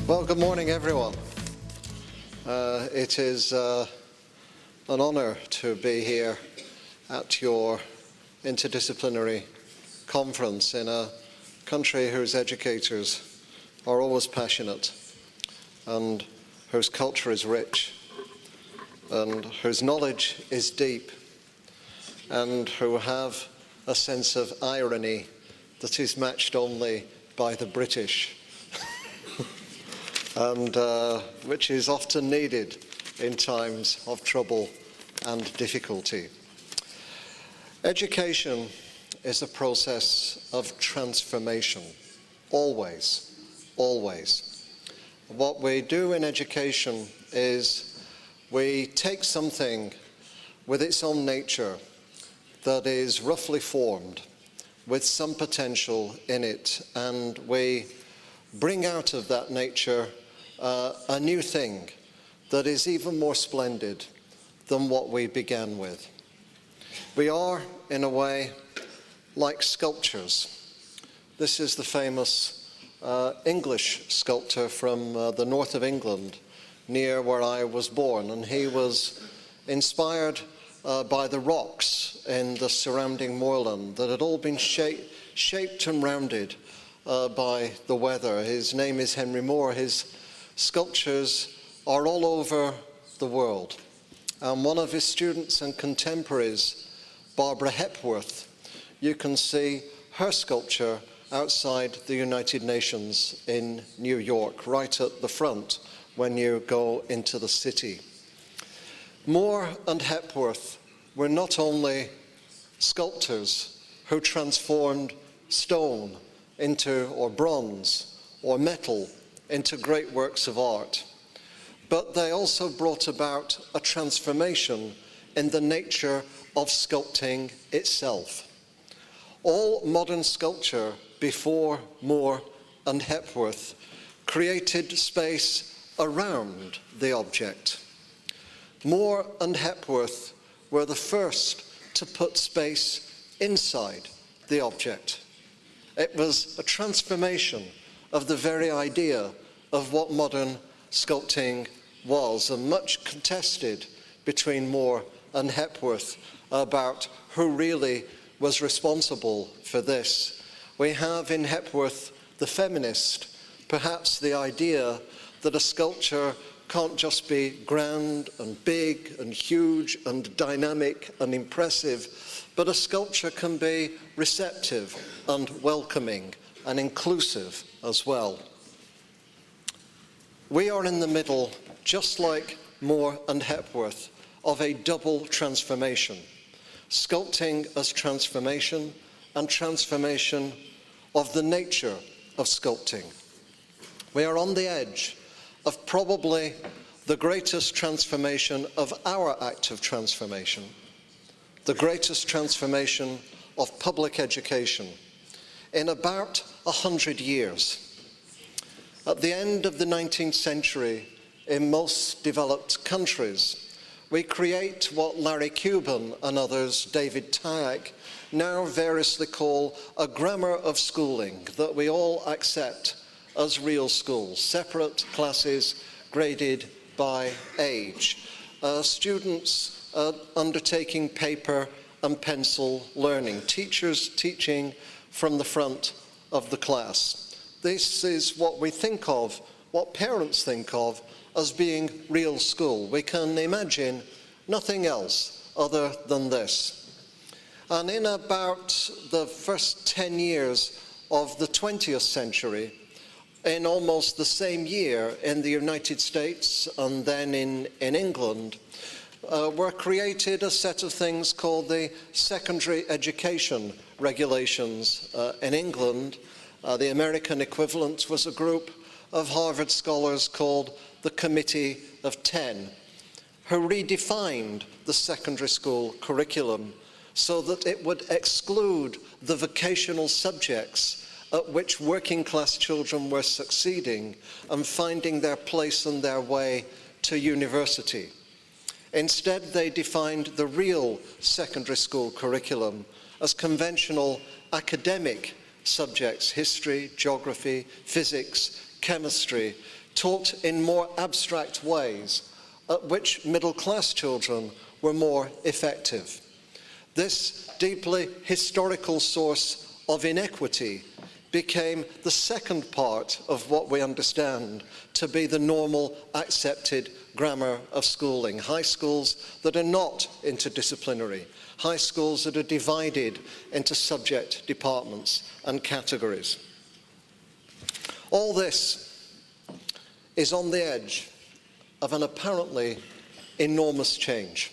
Well, good morning, everyone. It is an honour to be here at your interdisciplinary conference in a country whose educators are always passionate and whose culture is rich and whose knowledge is deep and who have a sense of irony that is matched only by the British and which is often needed in times of trouble and difficulty. Education is a process of transformation, always, always. What we do in education is we take something with its own nature that is roughly formed with some potential in it, and we bring out of that nature a new thing that is even more splendid than what we began with. We are, in a way, like sculptures. This is the famous English sculptor from the north of England, near where I was born, and he was inspired by the rocks in the surrounding moorland that had all been shaped and rounded by the weather. His name is Henry Moore. His sculptures are all over the world. And one of his students and contemporaries, Barbara Hepworth, you can see her sculpture outside the United Nations in New York, right at the front when you go into the city. Moore and Hepworth were not only sculptors who transformed stone into, or bronze, or metal into great works of art, but they also brought about a transformation in the nature of sculpting itself. All modern sculpture before Moore and Hepworth created space around the object. Moore and Hepworth were the first to put space inside the object. It was a transformation of the very idea of what modern sculpting was, and much contested between Moore and Hepworth about who really was responsible for this. We have in Hepworth, the feminist, perhaps the idea that a sculpture can't just be grand and big and huge and dynamic and impressive, but a sculpture can be receptive and welcoming and inclusive as well. We are in the middle, just like Moore and Hepworth, of a double transformation. Sculpting as transformation, and transformation of the nature of sculpting. We are on the edge of probably the greatest transformation of our act of transformation, the greatest transformation of public education in about 100 years. At the end of the 19th century, in most developed countries, we create what Larry Cuban and others, David Tyack, now variously call a grammar of schooling that we all accept as real schools, separate classes graded by age, students undertaking paper and pencil learning, teachers teaching from the front of the class. This is what we think of, what parents think of, as being real school. We can imagine nothing else other than this. And in about the first 10 years of the 20th century, in almost the same year in the United States and then in England, were created a set of things called the Secondary Education Regulations in England. The American equivalent was a group of Harvard scholars called the Committee of 10, who redefined the secondary school curriculum so that it would exclude the vocational subjects at which working class children were succeeding and finding their place and their way to university. Instead, they defined the real secondary school curriculum as conventional academic subjects, history, geography, physics, chemistry, taught in more abstract ways, at which middle-class children were more effective. This deeply historical source of inequity became the second part of what we understand to be the normal accepted grammar of schooling. High schools that are not interdisciplinary, high schools that are divided into subject departments and categories. All this is on the edge of an apparently enormous change.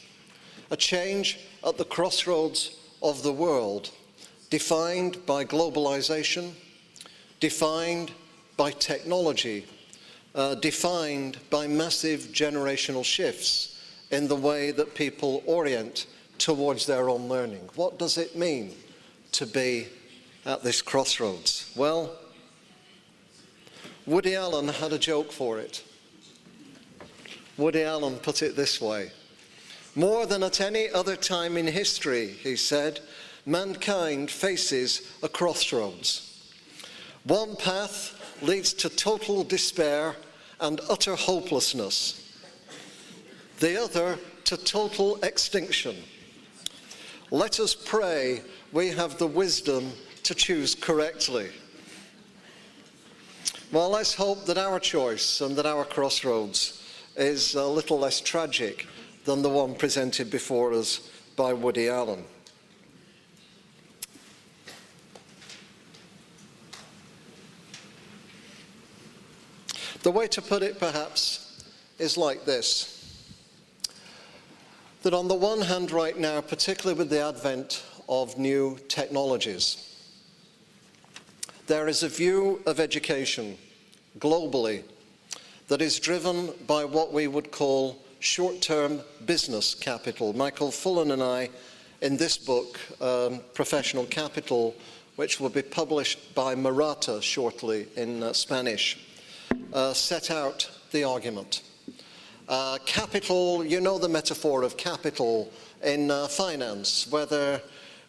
A change at the crossroads of the world, defined by globalization, defined by technology, defined by massive generational shifts in the way that people orient towards their own learning. What does it mean to be at this crossroads? Well, Woody Allen had a joke for it. Woody Allen put it this way: "More than at any other time in history," he said, "mankind faces a crossroads. One path leads to total despair and utter hopelessness. The other to total extinction. Let us pray we have the wisdom to choose correctly." Well, let's hope that our choice and that our crossroads is a little less tragic than the one presented before us by Woody Allen. The way to put it, perhaps, is like this: that on the one hand right now, particularly with the advent of new technologies, there is a view of education globally that is driven by what we would call short-term business capital. Michael Fullen and I, in this book, Professional Capital, which will be published by Maratha shortly in Spanish, set out the argument. Capital, you know the metaphor of capital in finance, whether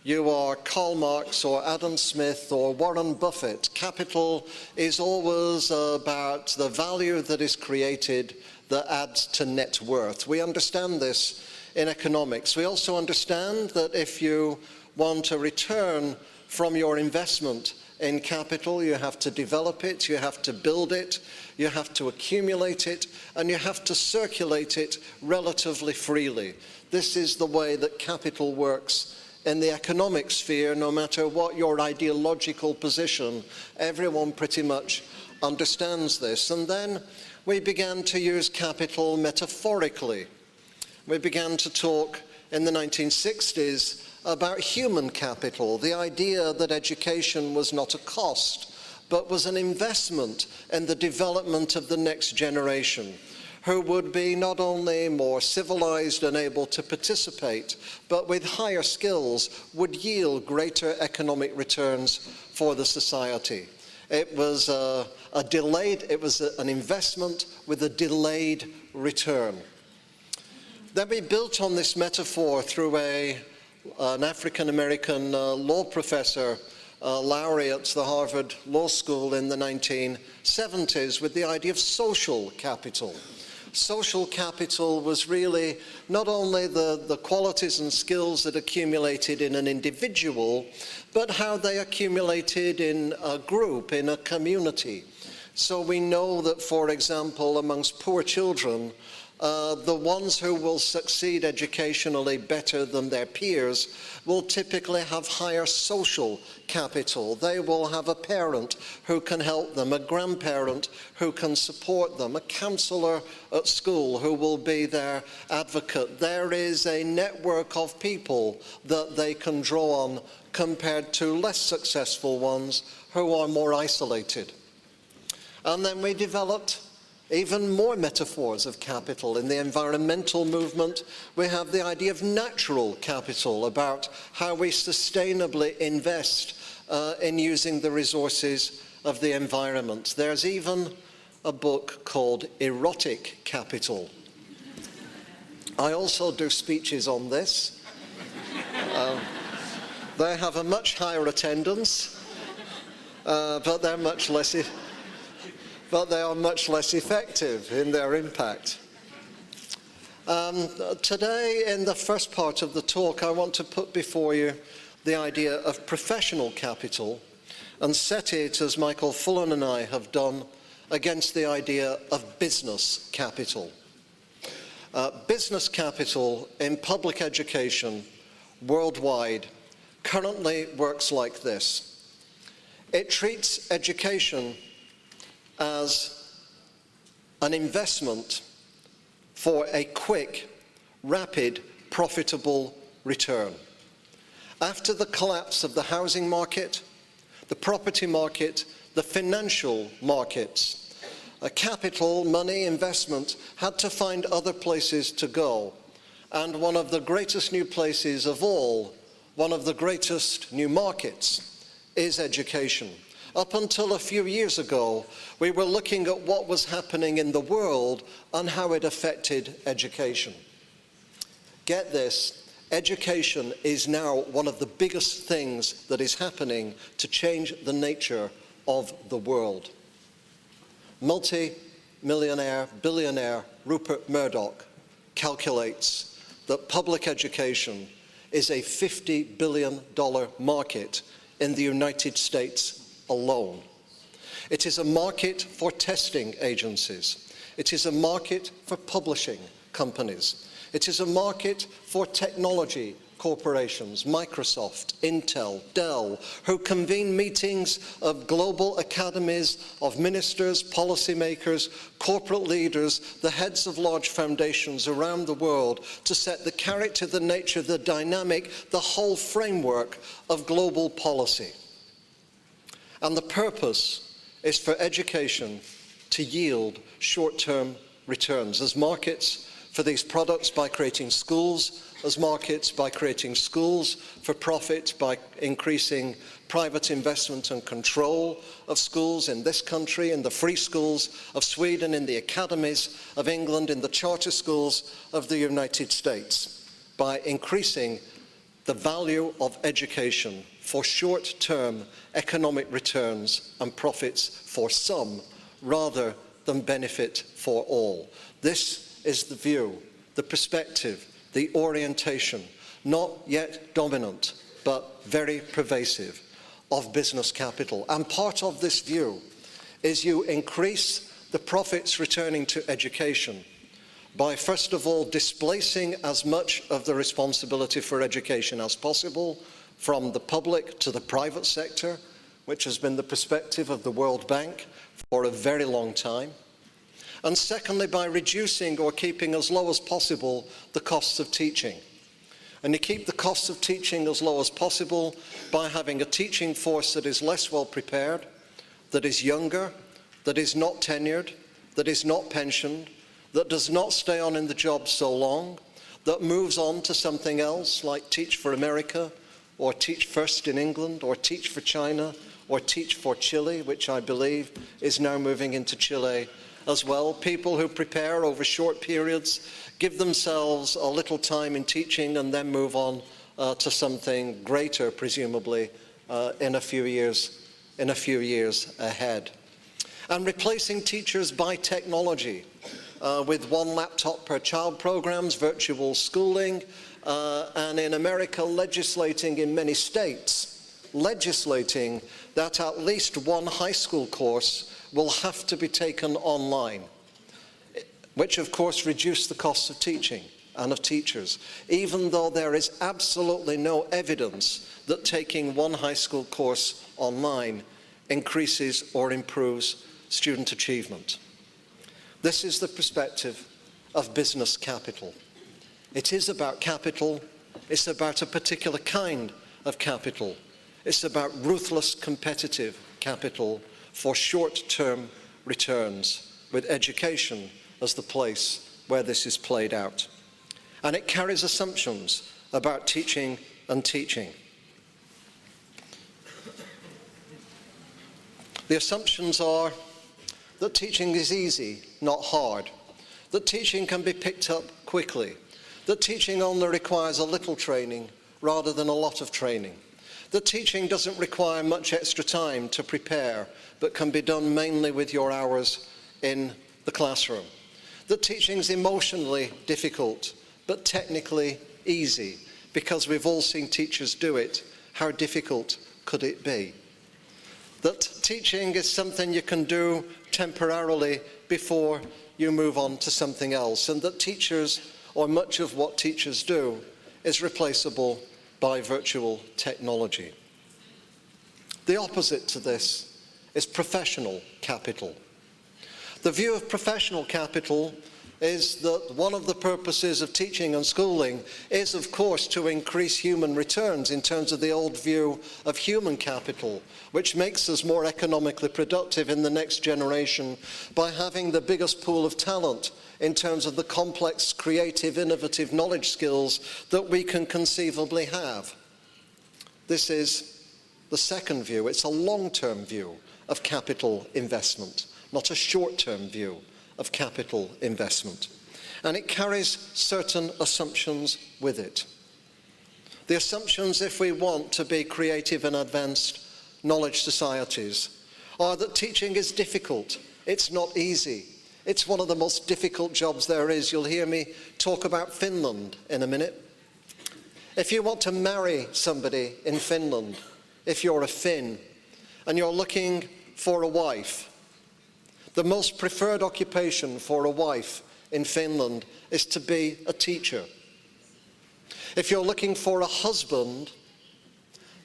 you are Karl Marx or Adam Smith or Warren Buffett. Capital is always about the value that is created that adds to net worth. We understand this in economics. We also understand that if you want a return from your investment in capital, you have to develop it, you have to build it, you have to accumulate it, and you have to circulate it relatively freely. This is the way that capital works in the economic sphere. No matter what your ideological position, everyone pretty much understands this. And then we began to use capital metaphorically. We began to talk in the 1960s about human capital, the idea that education was not a cost, but was an investment in the development of the next generation, who would be not only more civilized and able to participate, but with higher skills would yield greater economic returns for the society. It was an investment with a delayed return. Then we built on this metaphor through an African-American law professor, laureate at the Harvard Law School in the 1970s, with the idea of social capital. Social capital was really not only the qualities and skills that accumulated in an individual, but how they accumulated in a group, in a community. So we know that, for example, amongst poor children, the ones who will succeed educationally better than their peers will typically have higher social capital. They will have a parent who can help them, a grandparent who can support them, a counselor at school who will be their advocate. There is a network of people that they can draw on compared to less successful ones who are more isolated. And then we developed even more metaphors of capital. In the environmental movement, we have the idea of natural capital, about how we sustainably invest in using the resources of the environment. There's even a book called Erotic Capital. I also do speeches on this. They have a much higher attendance, but they're much less but they are much less effective in their impact. Today, in the first part of the talk, I want to put before you the idea of professional capital and set it, as Michael Fullen and I have done, against the idea of business capital. Business capital in public education worldwide currently works like this. It treats education as an investment for a quick, rapid, profitable return. After the collapse of the housing market, the property market, the financial markets, capital, money, investment had to find other places to go. And one of the greatest new places of all, one of the greatest new markets, is education. Up until a few years ago, we were looking at what was happening in the world and how it affected education. Get this, education is now one of the biggest things that is happening to change the nature of the world. Multi-millionaire, billionaire Rupert Murdoch calculates that public education is a $50 billion market in the United States alone. It is a market for testing agencies. It is a market for publishing companies. It is a market for technology corporations, Microsoft, Intel, Dell, who convene meetings of global academies of ministers, policymakers, corporate leaders, the heads of large foundations around the world to set the character, the nature, the dynamic, the whole framework of global policy. And the purpose is for education to yield short-term returns as markets for these products by creating schools, as markets by creating schools for profit, by increasing private investment and control of schools in this country, in the free schools of Sweden, in the academies of England, in the charter schools of the United States, by increasing the value of education for short-term economic returns and profits for some, rather than benefit for all. This is the view, the perspective, the orientation, not yet dominant, but very pervasive, of business capital. And part of this view is you increase the profits returning to education by, first of all, displacing as much of the responsibility for education as possible from the public to the private sector, which has been the perspective of the World Bank for a very long time. And secondly, by reducing or keeping as low as possible the costs of teaching. And you keep the costs of teaching as low as possible by having a teaching force that is less well prepared, that is younger, that is not tenured, that is not pensioned, that does not stay on in the job so long, that moves on to something else like Teach for America, or Teach First in England, or Teach for China, or Teach for Chile, which I believe is now moving into Chile as well. People who prepare over short periods, give themselves a little time in teaching and then move on to something greater, presumably, in a few years ahead. And replacing teachers by technology with one laptop per child programs, virtual schooling, and in America legislating in many states, legislating that at least one high school course will have to be taken online, which of course reduce the costs of teaching and of teachers, even though there is absolutely no evidence that taking one high school course online increases or improves student achievement. This is the perspective of business capital. It is about capital, it's about a particular kind of capital. It's about ruthless competitive capital for short-term returns, with education as the place where this is played out. And it carries assumptions about teaching and teaching. The assumptions are that teaching is easy, not hard, that teaching can be picked up quickly, that teaching only requires a little training rather than a lot of training, That teaching doesn't require much extra time to prepare, but can be done mainly with your hours in the classroom. That teaching is emotionally difficult, but technically easy, because we've all seen teachers do it. How difficult could it be? That teaching is something you can do temporarily before you move on to something else, and that teachers, or much of what teachers do, is replaceable by virtual technology. The opposite to this is professional capital. The view of professional capital is that one of the purposes of teaching and schooling is, of course, to increase human returns in terms of the old view of human capital, which makes us more economically productive in the next generation by having the biggest pool of talent in terms of the complex, creative, innovative knowledge skills that we can conceivably have. This is the second view. It's a long-term view of capital investment, not a short-term view of capital investment. And it carries certain assumptions with it. The assumptions, if we want to be creative and advanced knowledge societies, are that teaching is difficult. It's not easy. It's one of the most difficult jobs there is. You'll hear me talk about Finland in a minute. If you want to marry somebody in Finland, if you're a Finn, and you're looking for a wife, the most preferred occupation for a wife in Finland is to be a teacher. If you're looking for a husband,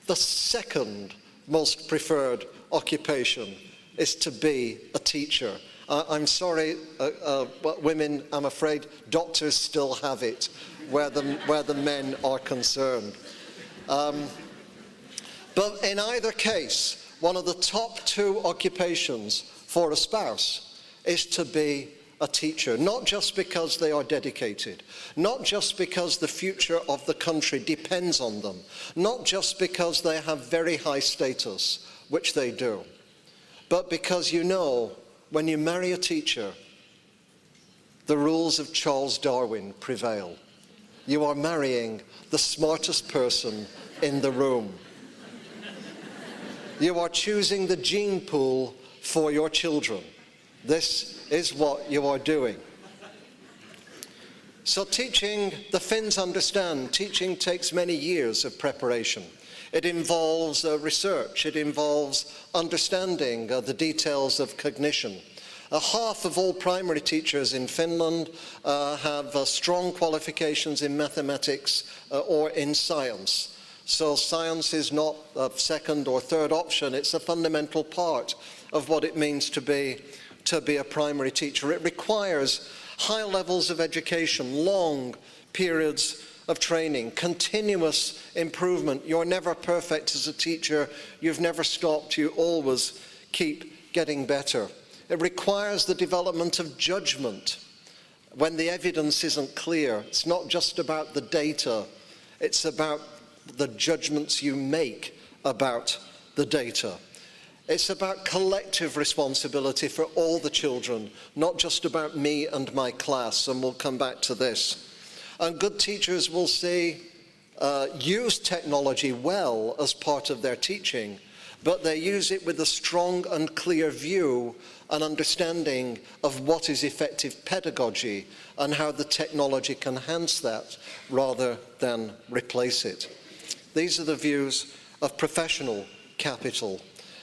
the second most preferred occupation is to be a teacher. I'm sorry, but women, I'm afraid doctors still have it where the men are concerned. But in either case, one of the top two occupations for a spouse is to be a teacher, not just because they are dedicated, not just because the future of the country depends on them, not just because they have very high status, which they do, but because you know, when you marry a teacher, the rules of Charles Darwin prevail. You are marrying the smartest person in the room. You are choosing the gene pool for your children. This is what you are doing. So teaching, the Finns understand, teaching takes many years of preparation. It involves research, it involves understanding the details of cognition. Half of all primary teachers in Finland have strong qualifications in mathematics or in science. So science is not a second or third option, it's a fundamental part of what it means to be a primary teacher. It requires high levels of education, long periods of training, continuous improvement. You're never perfect as a teacher, you've never stopped, you always keep getting better. It requires the development of judgment when the evidence isn't clear. It's not just about the data, it's about the judgments you make about the data. It's about collective responsibility for all the children, not just about me and my class, and we'll come back to this. And good teachers will use technology well as part of their teaching, but they use it with a strong and clear view and understanding of what is effective pedagogy and how the technology can enhance that rather than replace it. These are the views of professional capital.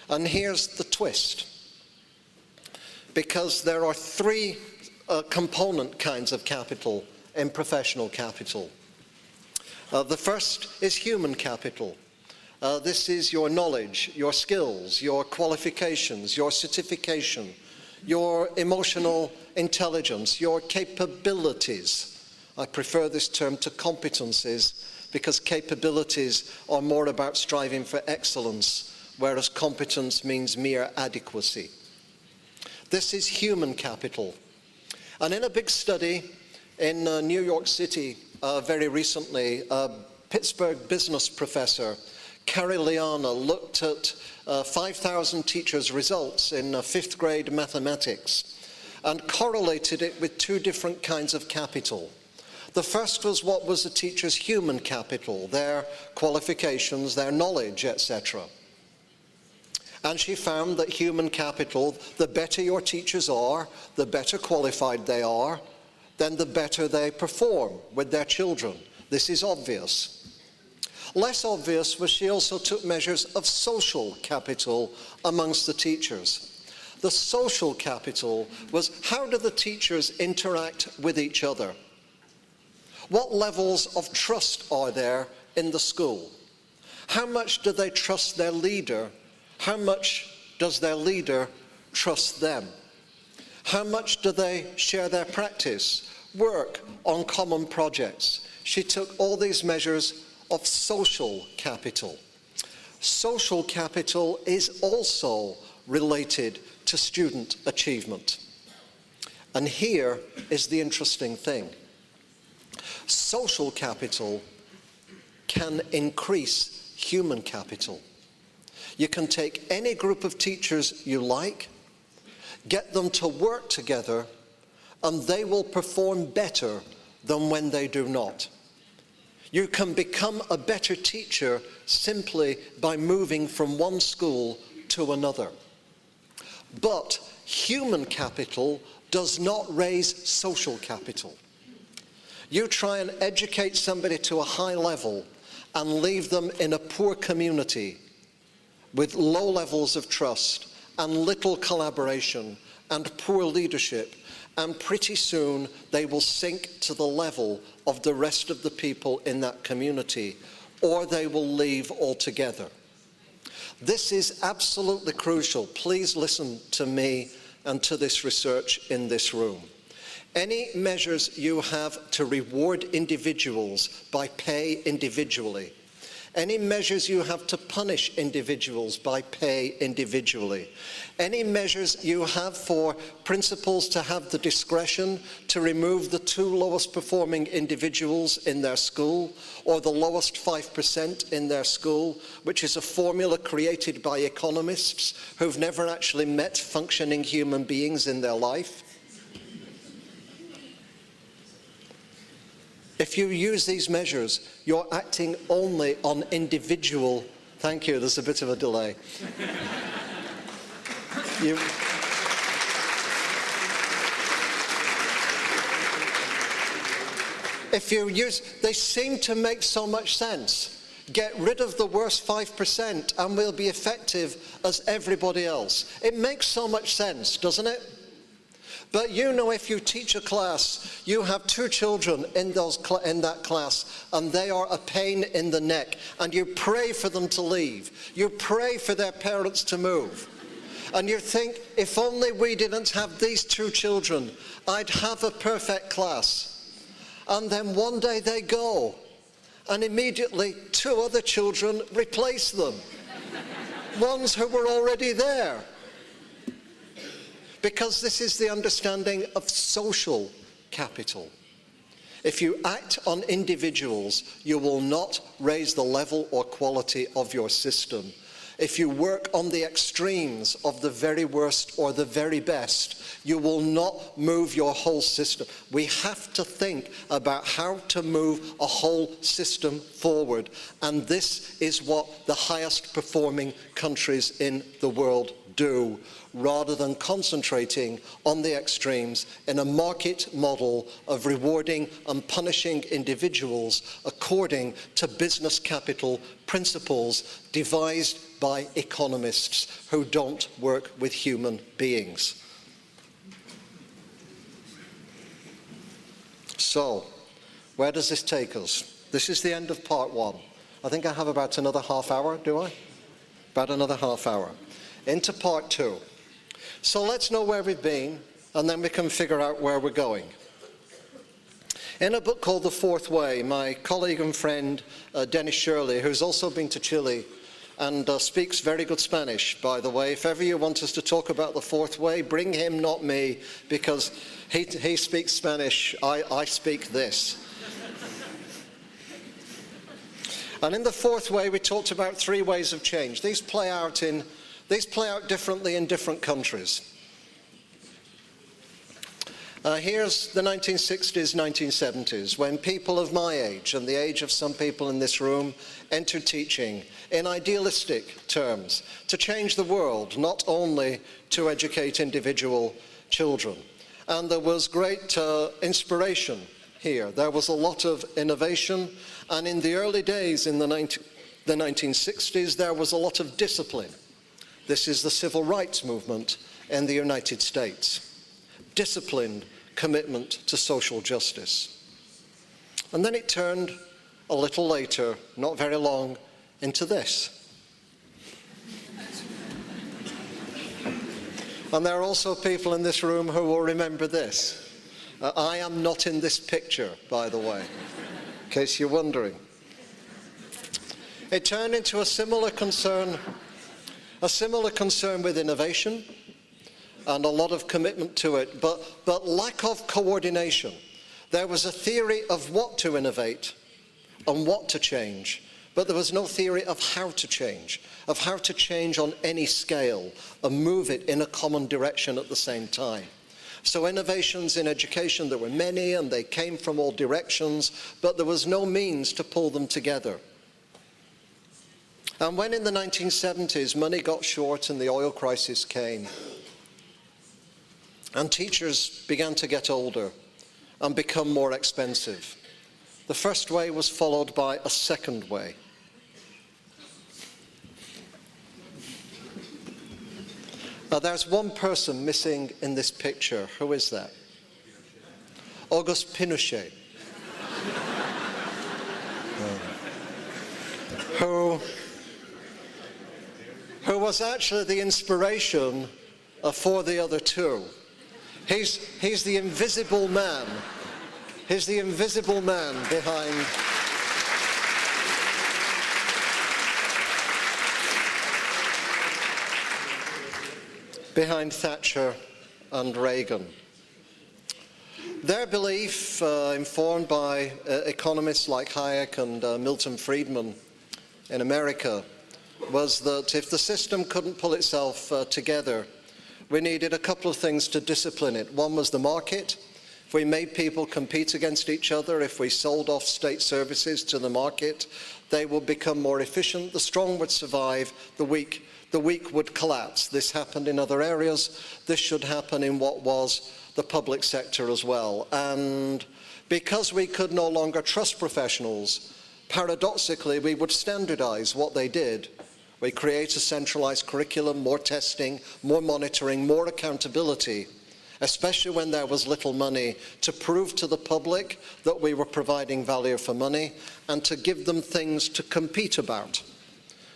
And here's the twist, because there are three component kinds of capital in professional capital. The first is human capital. This is your knowledge, your skills, your qualifications, your certification, your emotional intelligence, your capabilities. I prefer this term to competencies because capabilities are more about striving for excellence, whereas competence means mere adequacy. This is human capital. And in a big study in New York City very recently, a Pittsburgh business professor, Carrie Liana, looked at 5,000 teachers' results in fifth grade mathematics and correlated it with two different kinds of capital. The first was what was the teacher's human capital, their qualifications, their knowledge, etc. And she found that human capital, the better your teachers are, the better qualified they are, then the better they perform with their children. This is obvious. Less obvious was she also took measures of social capital amongst the teachers. The social capital was, how do the teachers interact with each other? What levels of trust are there in the school? How much do they trust their leader? How much does their leader trust them? How much do they share their practice, work on common projects? She took all these measures of social capital. Social capital is also related to student achievement. And here is the interesting thing. Social capital can increase human capital. You can take any group of teachers you like, get them to work together, and they will perform better than when they do not. You can become a better teacher simply by moving from one school to another. But human capital does not raise social capital. You try and educate somebody to a high level and leave them in a poor community with low levels of trust and little collaboration and poor leadership, and pretty soon they will sink to the level of the rest of the people in that community, or they will leave altogether. This is absolutely crucial. Please listen to me and to this research in this room. Any measures you have to reward individuals by pay individually, any measures you have to punish individuals by pay individually, any measures you have for principals to have the discretion to remove the 2 lowest performing individuals in their school, or the lowest 5% in their school, which is a formula created by economists who've never actually met functioning human beings in their life. If you use these measures, you're acting only on individual... Thank you, there's a bit of a delay. If you use... They seem to make so much sense. Get rid of the worst 5% and we'll be effective as everybody else. It makes so much sense, doesn't it? But you know, if you teach a class, you have 2 children in that class, and they are a pain in the neck, and you pray for them to leave. You pray for their parents to move. And you think, if only we didn't have these 2 children, I'd have a perfect class. And then one day they go, and immediately 2 other children replace them. Ones who were already there. Because this is the understanding of social capital. If you act on individuals, you will not raise the level or quality of your system. If you work on the extremes of the very worst or the very best, you will not move your whole system. We have to think about how to move a whole system forward. And this is what the highest performing countries in the world do, rather than concentrating on the extremes in a market model of rewarding and punishing individuals according to business capital principles devised by economists who don't work with human beings. So, where does this take us? This is the end of part 1. I think I have about another half hour, do I? About another half hour. Into part 2. So let's know where we've been, and then we can figure out where we're going. In a book called The Fourth Way, my colleague and friend Dennis Shirley, who's also been to Chile and speaks very good Spanish, by the way. If ever you want us to talk about The Fourth Way, bring him, not me, because he speaks Spanish, I speak this. And in The Fourth Way, we talked about 3 ways of change. These play out differently in different countries. Here's the 1960s, 1970s, when people of my age and the age of some people in this room entered teaching in idealistic terms to change the world, not only to educate individual children. And there was great inspiration here. There was a lot of innovation, and in the early days in the 1960s, there was a lot of discipline. This is the civil rights movement in the United States. Disciplined commitment to social justice. And then it turned a little later, not very long, into this. And there are also people in this room who will remember this. I am not in this picture, by the way, in case you're wondering. It turned into a similar concern with innovation, and a lot of commitment to it, but lack of coordination. There was a theory of what to innovate and what to change, but there was no theory of how to change on any scale and move it in a common direction at the same time. So innovations in education, there were many and they came from all directions, but there was no means to pull them together. And when in the 1970s money got short and the oil crisis came, and teachers began to get older and become more expensive, the first way was followed by a second way. There's one person missing in this picture. Who is that? Auguste Pinochet. Who was actually the inspiration for the other two. He's the invisible man. He's the invisible man behind Thatcher and Reagan. Their belief, informed by economists like Hayek and Milton Friedman in America, was that if the system couldn't pull itself together, we needed a couple of things to discipline it. One was the market. If we made people compete against each other, if we sold off state services to the market, they would become more efficient. The strong would survive, the weak would collapse. This happened in other areas. This should happen in what was the public sector as well. And because we could no longer trust professionals, paradoxically, we would standardize what they did. We create a centralized curriculum, more testing, more monitoring, more accountability, especially when there was little money, to prove to the public that we were providing value for money and to give them things to compete about.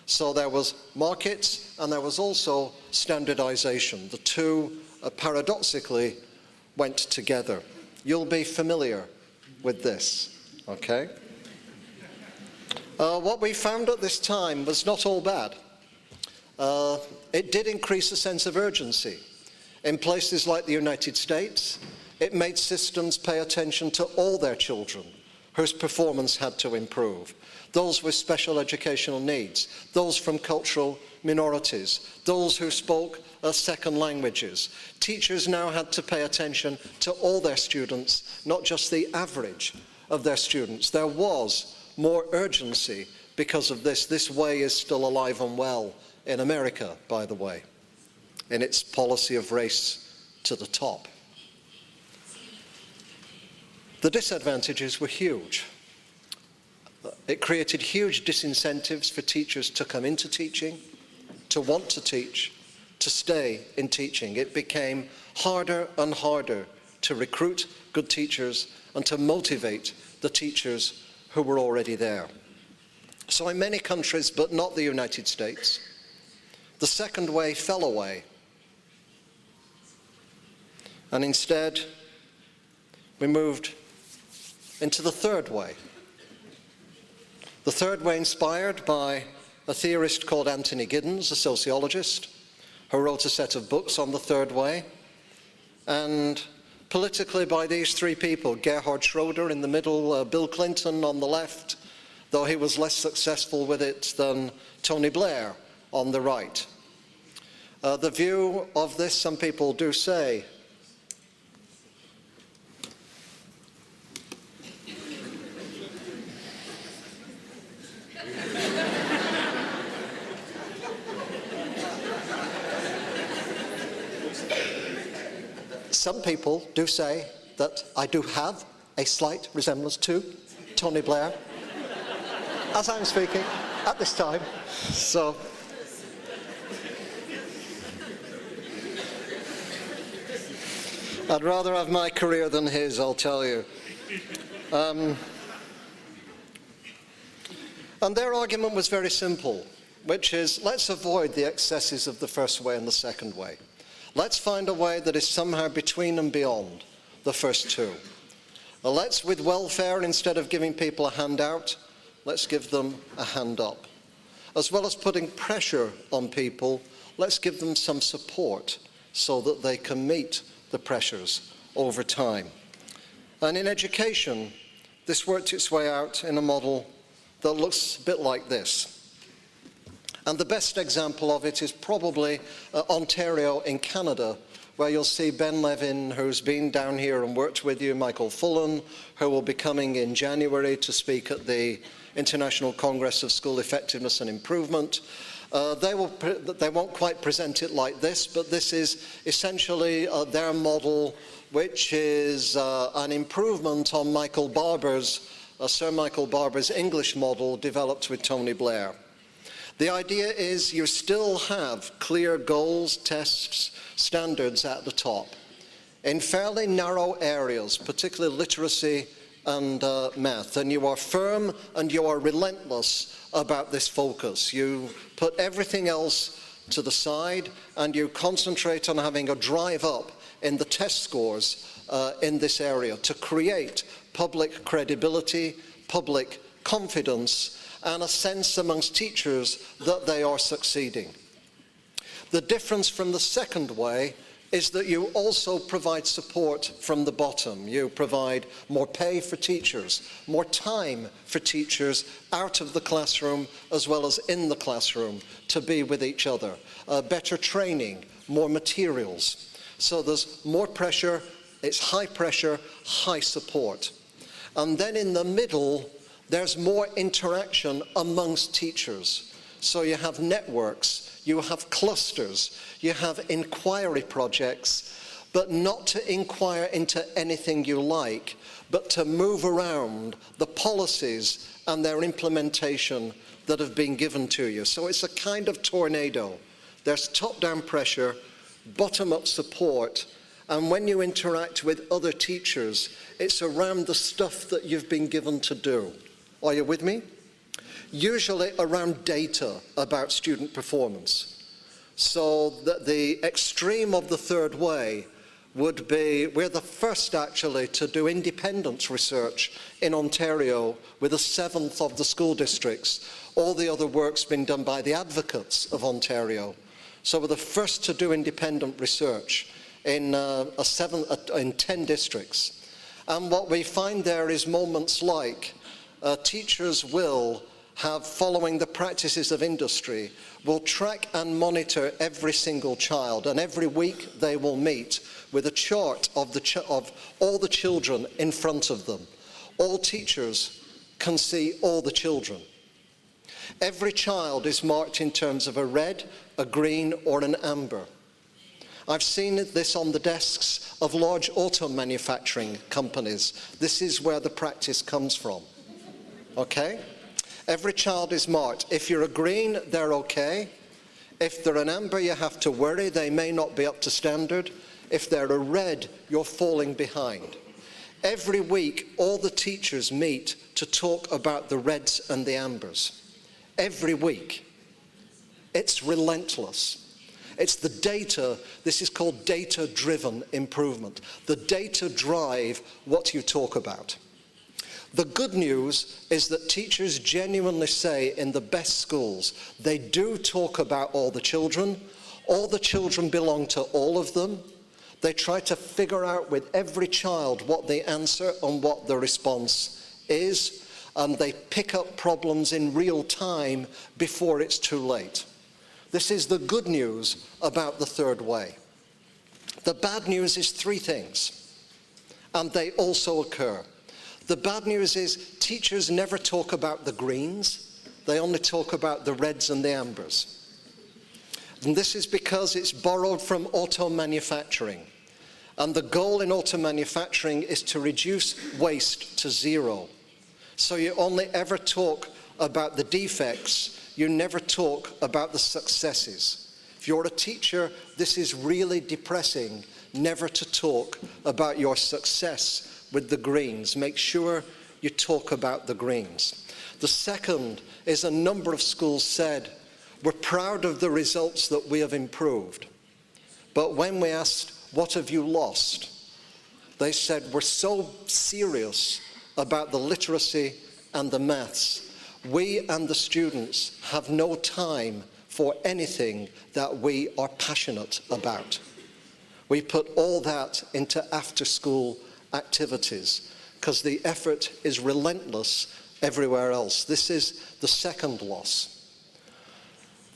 So there was markets and there was also standardization. The two, paradoxically, went together. You'll be familiar with this, okay? What we found at this time was not all bad. It did increase a sense of urgency. In places like the United States, it made systems pay attention to all their children whose performance had to improve. Those with special educational needs, those from cultural minorities, those who spoke second languages. Teachers now had to pay attention to all their students, not just the average of their students. There was more urgency because of this. This way is still alive and well in America, by the way, in its policy of race to the top. The disadvantages were huge. It created huge disincentives for teachers to come into teaching, to want to teach, to stay in teaching. It became harder and harder to recruit good teachers and to motivate the teachers who were already there. So in many countries, but not the United States, the second way fell away. And instead, we moved into the third way. The third way, inspired by a theorist called Anthony Giddens, a sociologist, who wrote a set of books on the third way, and politically by these three people: Gerhard Schroeder in the middle, Bill Clinton on the left, though he was less successful with it than Tony Blair on the right. The view of this, some people do say, some people do say that I do have a slight resemblance to Tony Blair as I'm speaking at this time. So, I'd rather have my career than his, I'll tell you. And their argument was very simple, which is, let's avoid the excesses of the first way and the second way. Let's find a way that is somehow between and beyond the first two. Let's, with welfare, instead of giving people a handout, let's give them a hand up. As well as putting pressure on people, let's give them some support so that they can meet the pressures over time. And in education, this worked its way out in a model that looks a bit like this. And the best example of it is probably Ontario in Canada, where you'll see Ben Levin, who's been down here and worked with you, Michael Fullen, who will be coming in January to speak at the International Congress of School Effectiveness and Improvement. They won't quite present it like this, but this is essentially their model, which is an improvement on Michael Barber's, Sir Michael Barber's English model developed with Tony Blair. The idea is you still have clear goals, tests, standards at the top in fairly narrow areas, particularly literacy and math, and you are firm and you are relentless about this focus. You put everything else to the side and you concentrate on having a drive up in the test scores in this area to create public credibility, public confidence, and a sense amongst teachers that they are succeeding. The difference from the second way is that you also provide support from the bottom. You provide more pay for teachers, more time for teachers out of the classroom as well as in the classroom to be with each other, better training, more materials. So there's more pressure, it's high pressure, high support. And then in the middle, there's more interaction amongst teachers. So you have networks, you have clusters, you have inquiry projects, but not to inquire into anything you like, but to move around the policies and their implementation that have been given to you. So it's a kind of tornado. There's top-down pressure, bottom-up support, and when you interact with other teachers, it's around the stuff that you've been given to do. Are you with me? Usually around data about student performance. So that the extreme of the third way would be, we're the first actually to do independence research in Ontario with a seventh of the school districts. All the other work's been done by the advocates of Ontario. So we're the first to do independent research in 10 districts. And what we find there is moments like teachers will have, following the practices of industry, will track and monitor every single child, and every week they will meet with a chart of all the children in front of them. All teachers can see all the children. Every child is marked in terms of a red, a green, or an amber. I've seen this on the desks of large auto manufacturing companies. This is where the practice comes from. Okay? Every child is marked. If you're a green, they're okay. If they're an amber, you have to worry. They may not be up to standard. If they're a red, you're falling behind. Every week, all the teachers meet to talk about the reds and the ambers. Every week. It's relentless. It's the data. This is called data-driven improvement. The data drive what you talk about. The good news is that teachers genuinely say in the best schools, they do talk about all the children. All the children belong to all of them. They try to figure out with every child what the answer and what the response is, and they pick up problems in real time before it's too late. This is the good news about the third way. The bad news is three things, and they also occur. The bad news is teachers never talk about the greens, they only talk about the reds and the ambers. And this is because it's borrowed from auto manufacturing. And the goal in auto manufacturing is to reduce waste to zero. So you only ever talk about the defects, you never talk about the successes. If you're a teacher, this is really depressing, never to talk about your success with the greens. Make sure you talk about the greens. The second is a number of schools said, we're proud of the results that we have improved. But when we asked, what have you lost? They said, we're so serious about the literacy and the maths. We and the students have no time for anything that we are passionate about. We put all that into after-school activities because the effort is relentless everywhere else. This is the second loss.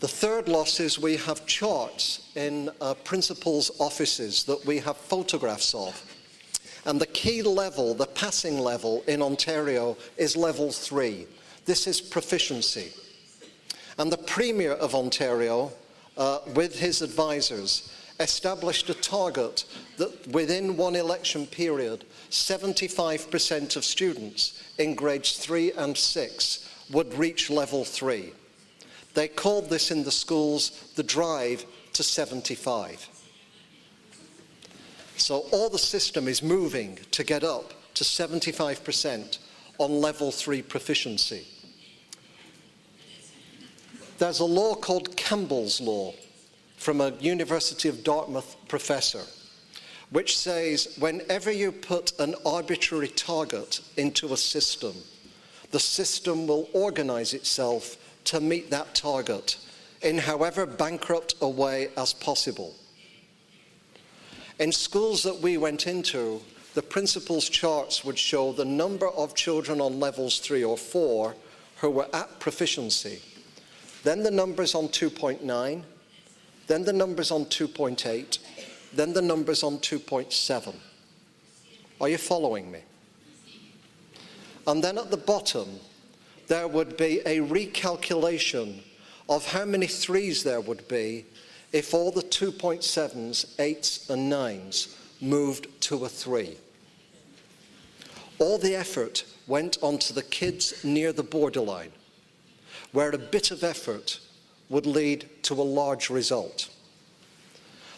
The third loss is we have charts in principals' offices that we have photographs of. And the key level, the passing level in Ontario is level 3. This is proficiency. And the Premier of Ontario, with his advisors, established a target that within one election period, 75% of students in grades 3 and 6 would reach level 3. They called this in the schools the drive to 75. So all the system is moving to get up to 75% on level 3 proficiency. There's a law called Campbell's Law from a University of Dartmouth professor, which says whenever you put an arbitrary target into a system, the system will organize itself to meet that target in however bankrupt a way as possible. In schools that we went into, the principal's charts would show the number of children on levels 3 or 4 who were at proficiency, then the numbers on 2.9, then the numbers on 2.8, then the numbers on 2.7. Are you following me? And then at the bottom, there would be a recalculation of how many 3s there would be if all the 2.7s, 8s and 9s moved to a 3. All the effort went onto the kids near the borderline, where a bit of effort would lead to a large result.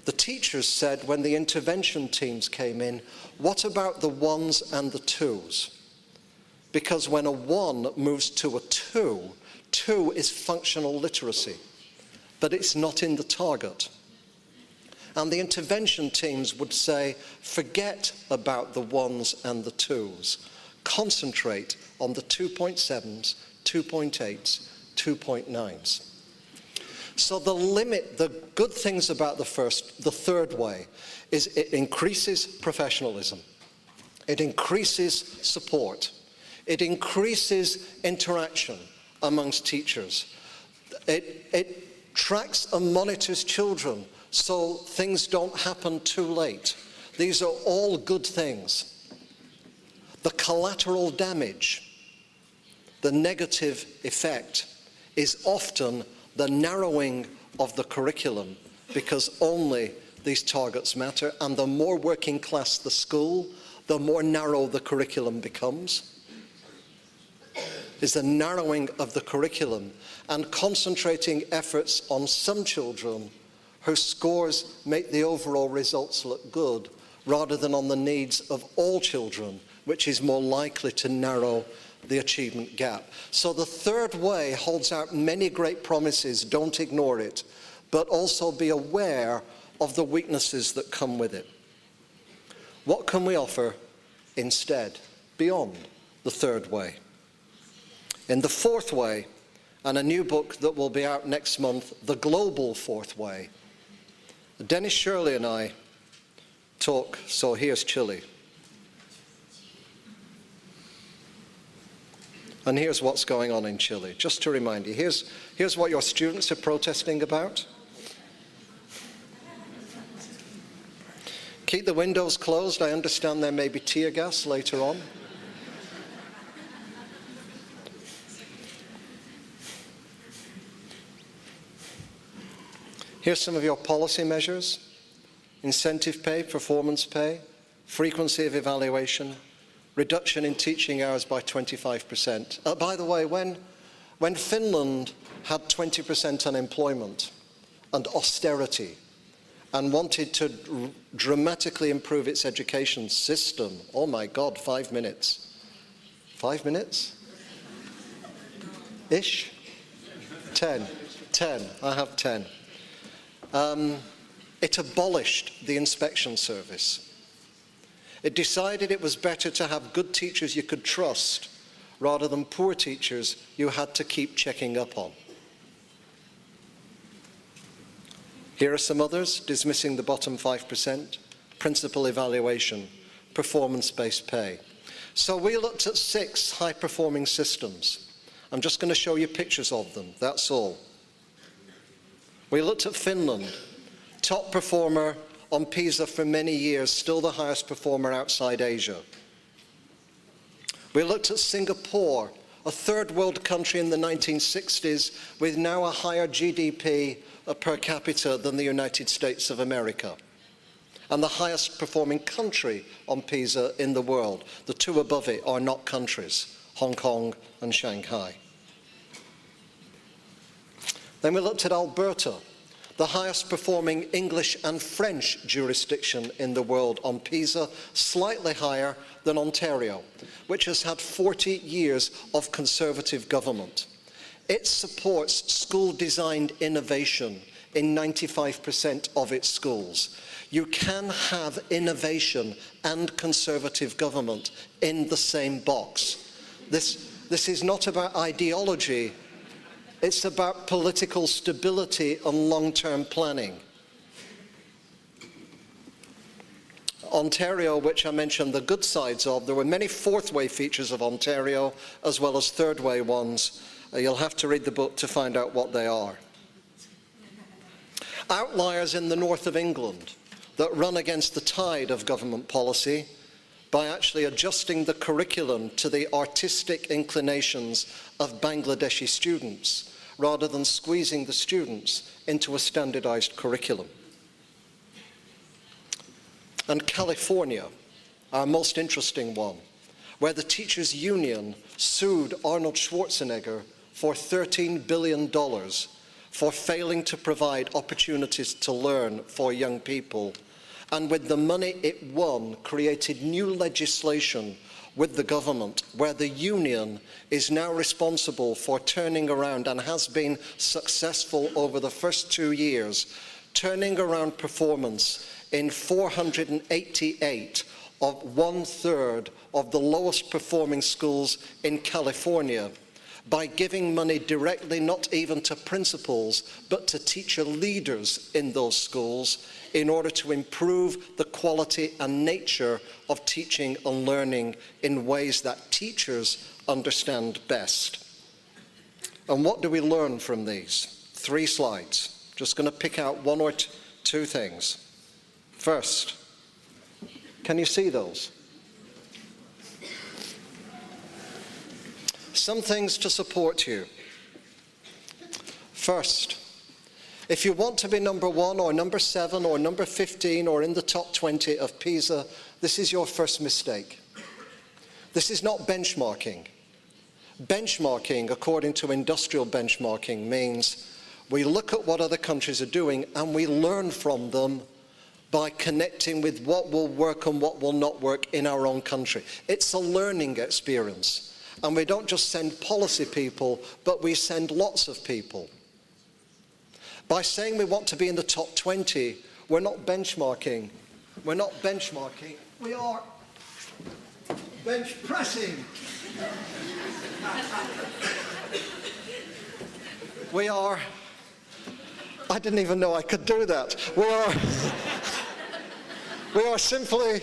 The teachers said when the intervention teams came in, what about the 1s and the 2s? Because when a 1 moves to a 2, 2 is functional literacy, but it's not in the target. And the intervention teams would say, forget about the 1s and the 2s. Concentrate on the 2.7s, 2.8s, 2.9s. So the good things about the third way is it increases professionalism. It increases support. It increases interaction amongst teachers. It tracks and monitors children so things don't happen too late. These are all good things. The collateral damage, the negative effect, is often the narrowing of the curriculum because only these targets matter, and the more working class the school, the more narrow the curriculum becomes. Is the narrowing of the curriculum and concentrating efforts on some children whose scores make the overall results look good rather than on the needs of all children, which is more likely to narrow the achievement gap. So the third way holds out many great promises, don't ignore it, but also be aware of the weaknesses that come with it. What can we offer instead, beyond the third way? In the fourth way, and a new book that will be out next month, The Global Fourth Way, Dennis Shirley and I talk, so here's Chile. And here's what's going on in Chile. Just to remind you, here's what your students are protesting about. Keep the windows closed. I understand there may be tear gas later on. Here's some of your policy measures. incentive pay, performance pay, frequency of evaluation, reduction in teaching hours by 25%. By the way, when Finland had 20% unemployment and austerity and wanted to dramatically improve its education system, oh my God, 5 minutes. 5 minutes? Ish? 10. I have 10. It abolished the inspection service. It decided it was better to have good teachers you could trust rather than poor teachers you had to keep checking up on. Here are some others, dismissing the bottom 5%, principal evaluation, performance-based pay. So we looked at 6 high-performing systems. I'm just going to show you pictures of them, that's all. We looked at Finland, top performer on PISA for many years, still the highest performer outside Asia. We looked at Singapore, a third world country in the 1960s with now a higher GDP per capita than the United States of America, and the highest performing country on PISA in the world. The 2 above it are not countries, Hong Kong and Shanghai. Then we looked at Alberta, the highest performing English and French jurisdiction in the world on PISA, slightly higher than Ontario, which has had 40 years of Conservative government. It supports school-designed innovation in 95% of its schools. You can have innovation and Conservative government in the same box. This is not about ideology. It's about political stability and long-term planning. Ontario, which I mentioned the good sides of, there were many fourth-way features of Ontario as well as third-way ones. You'll have to read the book to find out what they are. Outliers in the north of England that run against the tide of government policy by actually adjusting the curriculum to the artistic inclinations of Bangladeshi students, rather than squeezing the students into a standardized curriculum. And California, our most interesting one, where the teachers' union sued Arnold Schwarzenegger for $13 billion for failing to provide opportunities to learn for young people, and with the money it won, created new legislation with the government, where the union is now responsible for turning around, and has been successful over the first 2 years, turning around performance in 488 of 1/3 of the lowest performing schools in California, by giving money directly not even to principals, but to teacher leaders in those schools in order to improve the quality and nature of teaching and learning in ways that teachers understand best. And what do we learn from these? 3 slides. Just going to pick out 1 or 2 things. First, can you see those? Some things to support you. First, if you want to be number 1 or number 7 or number 15 or in the top 20 of PISA, this is your first mistake. This is not benchmarking. Benchmarking, according to industrial benchmarking, means we look at what other countries are doing and we learn from them by connecting with what will work and what will not work in our own country. It's a learning experience. And we don't just send policy people, but we send lots of people. By saying we want to be in the top 20, we're not benchmarking. We're not benchmarking. We are bench pressing. We are, I didn't even know I could do that. We are simply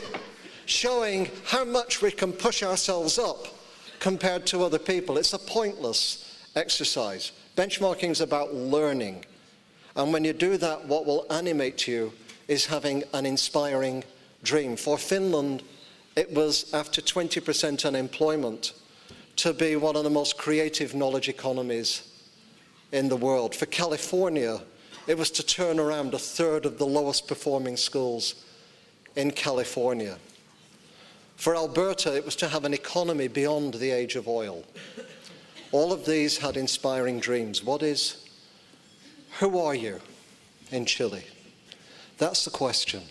showing how much we can push ourselves up compared to other people. It's a pointless exercise. Benchmarking is about learning. And when you do that, what will animate you is having an inspiring dream. For Finland, it was, after 20% unemployment, to be one of the most creative knowledge economies in the world. For California, it was to turn around a third of the lowest performing schools in California. For Alberta, it was to have an economy beyond the age of oil. All of these had inspiring dreams. Who are you in Chile? That's the question.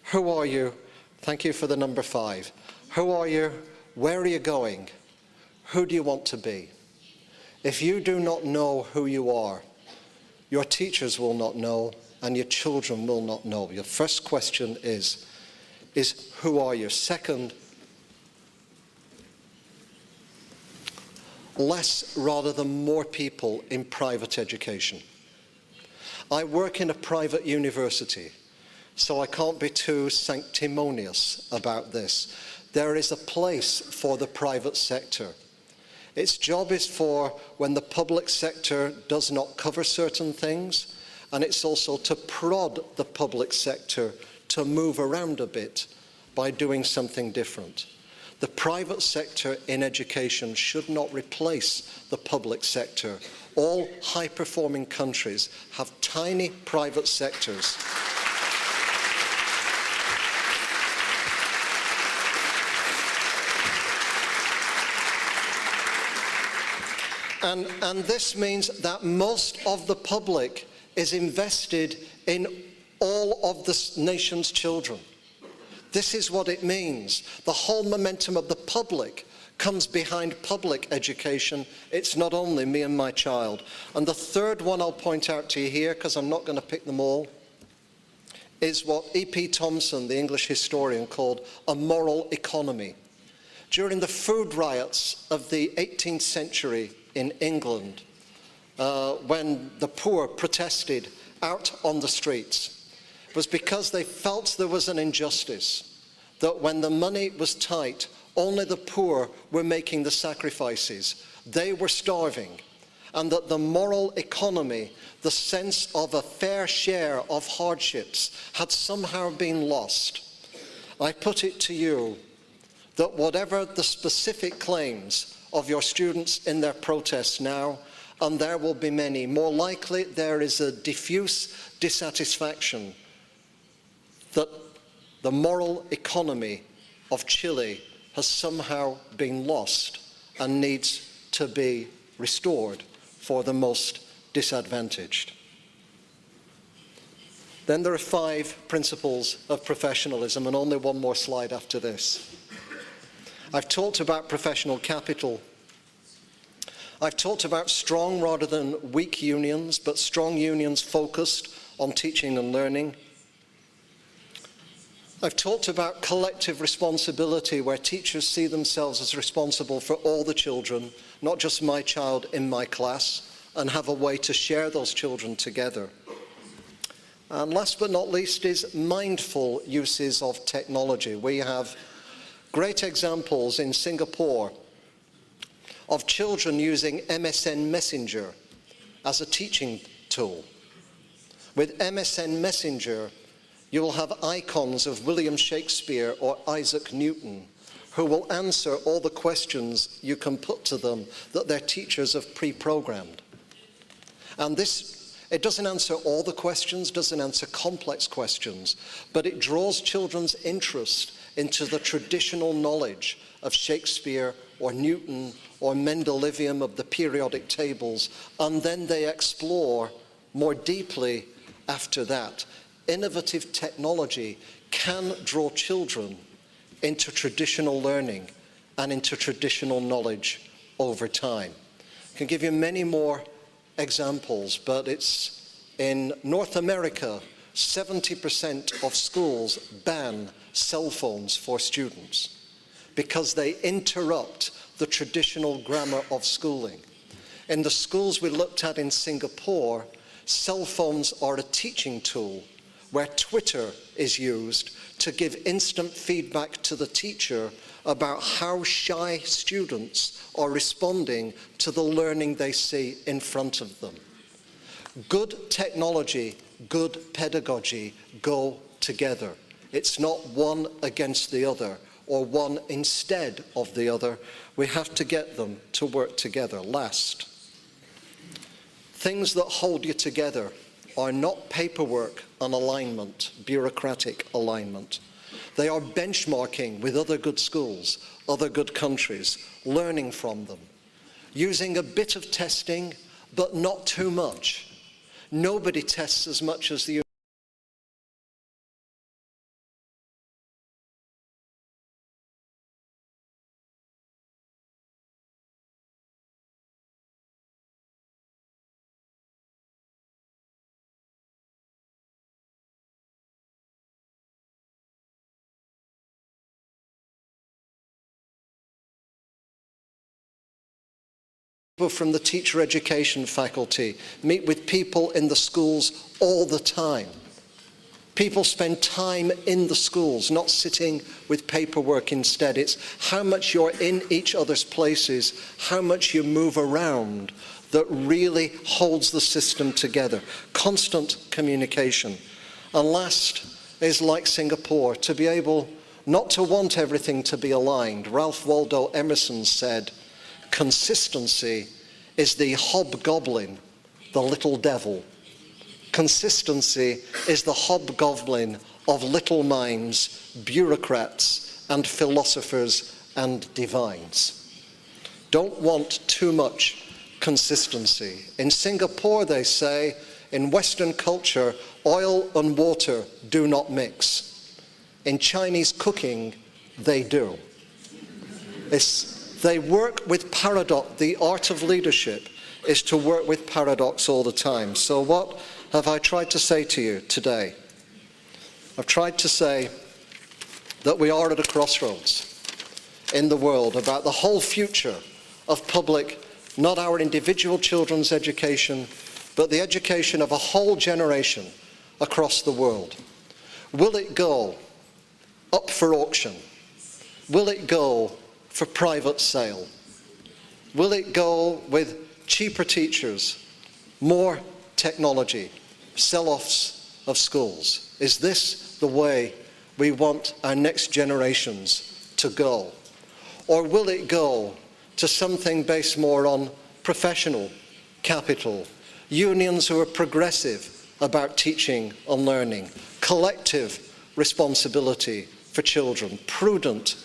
Who are you? Thank you for the number 5. Who are you? Where are you going? Who do you want to be? If you do not know who you are, your teachers will not know, and your children will not know. Your first question is who are you? Second, less rather than more people in private education. I work in a private university, so I can't be too sanctimonious about this. There is a place for the private sector. Its job is for when the public sector does not cover certain things, and it's also to prod the public sector to move around a bit by doing something different. The private sector in education should not replace the public sector. All high-performing countries have tiny private sectors. And this means that most of the public is invested in all of the nation's children. This is what it means. The whole momentum of the public comes behind public education. It's not only me and my child. And the third one I'll point out to you here, because I'm not going to pick them all, is what E.P. Thompson, the English historian, called a moral economy. During the food riots of the 18th century in England, when the poor protested out on the streets, was because they felt there was an injustice, that when the money was tight, only the poor were making the sacrifices. They were starving, and that the moral economy, the sense of a fair share of hardships, had somehow been lost. I put it to you that whatever the specific claims of your students in their protests now, and there will be many, more likely there is a diffuse dissatisfaction that the moral economy of Chile has somehow been lost and needs to be restored for the most disadvantaged. Then there are 5 principles of professionalism, and only one more slide after this. I've talked about professional capital. I've talked about strong rather than weak unions, but strong unions focused on teaching and learning. I've talked about collective responsibility, where teachers see themselves as responsible for all the children, not just my child in my class, and have a way to share those children together. And last but not least is mindful uses of technology. We have great examples in Singapore of children using MSN Messenger as a teaching tool. With MSN Messenger, you will have icons of William Shakespeare or Isaac Newton, who will answer all the questions you can put to them that their teachers have pre-programmed. And this, it doesn't answer all the questions, doesn't answer complex questions, but it draws children's interest into the traditional knowledge of Shakespeare or Newton or Mendelevium of the periodic tables, and then they explore more deeply after that. Innovative technology can draw children into traditional learning and into traditional knowledge over time. I can give you many more examples, but it's in North America, 70% of schools ban cell phones for students because they interrupt the traditional grammar of schooling. In the schools we looked at in Singapore, cell phones are a teaching tool where Twitter is used to give instant feedback to the teacher about how shy students are responding to the learning they see in front of them. Good technology, good pedagogy go together. It's not one against the other or one instead of the other. We have to get them to work together. Last, things that hold you together are not paperwork and alignment, bureaucratic alignment. They are benchmarking with other good schools, other good countries, learning from them, using a bit of testing, but not too much. Nobody tests as much as the from the teacher education faculty meet with people in the schools all the time. People spend time in the schools, not sitting with paperwork instead. It's how much you're in each other's places, how much you move around, that really holds the system together. Constant communication. And last is like Singapore, to be able not to want everything to be aligned. Ralph Waldo Emerson said, consistency is the hobgoblin, the little devil. Consistency is the hobgoblin of little minds, bureaucrats and philosophers and divines. Don't want too much consistency. In Singapore, they say, in Western culture, oil and water do not mix. In Chinese cooking, they do. They work with paradox. The art of leadership is to work with paradox all the time. So what have I tried to say to you today? I've tried to say that we are at a crossroads in the world about the whole future of public, not our individual children's education, but the education of a whole generation across the world. Will it go up for auction? Will it go for private sale? Will it go with cheaper teachers, more technology, sell-offs of schools? Is this the way we want our next generations to go? Or will it go to something based more on professional capital, unions who are progressive about teaching and learning, collective responsibility for children, prudent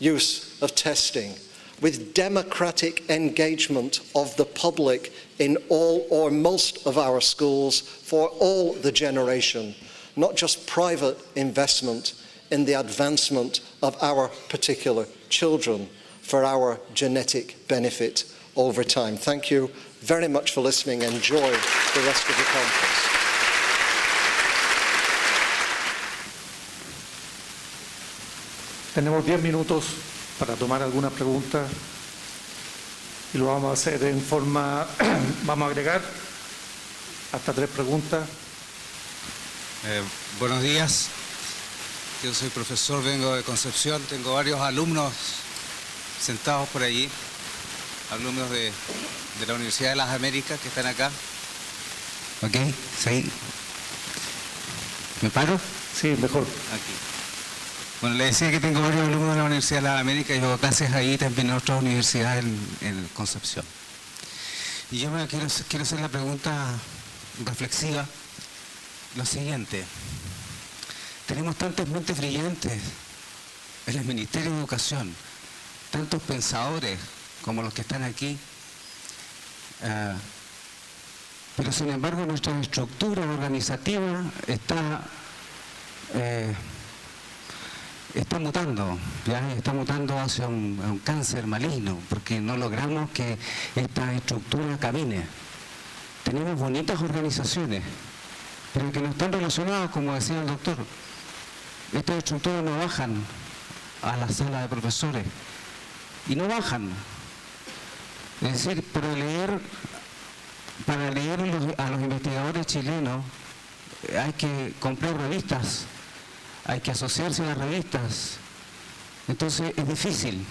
use of testing, with democratic engagement of the public in all or most of our schools for all the generation, not just private investment in the advancement of our particular children for our genetic benefit over time. Thank you very much for listening. Enjoy the rest of the conference. Tenemos 10 minutos para tomar alguna pregunta y lo vamos a hacer en forma, vamos a agregar hasta 3 preguntas. Buenos días, yo soy profesor, vengo de Concepción, tengo varios alumnos sentados por allí, alumnos de la Universidad de las Américas que están acá. ¿Ok? ¿Sí? ¿Me paro? Sí, mejor. Aquí. Bueno, le decía que tengo varios alumnos de la Universidad de las Américas y yo clases ahí también en otras universidades en Concepción. Y yo quiero hacer la pregunta reflexiva, lo siguiente. Tenemos tantas mentes brillantes en el Ministerio de Educación, tantos pensadores como los que están aquí, pero sin embargo nuestra estructura organizativa está mutando, ¿ya? Está mutando hacia un cáncer maligno, porque no logramos que esta estructura camine. Tenemos bonitas organizaciones, pero que no están relacionadas, como decía el doctor. Estas estructuras no bajan a la sala de profesores, y no bajan. Es decir, para leer a los investigadores chilenos hay que comprar revistas, hay que asociarse a las revistas, entonces es difícil.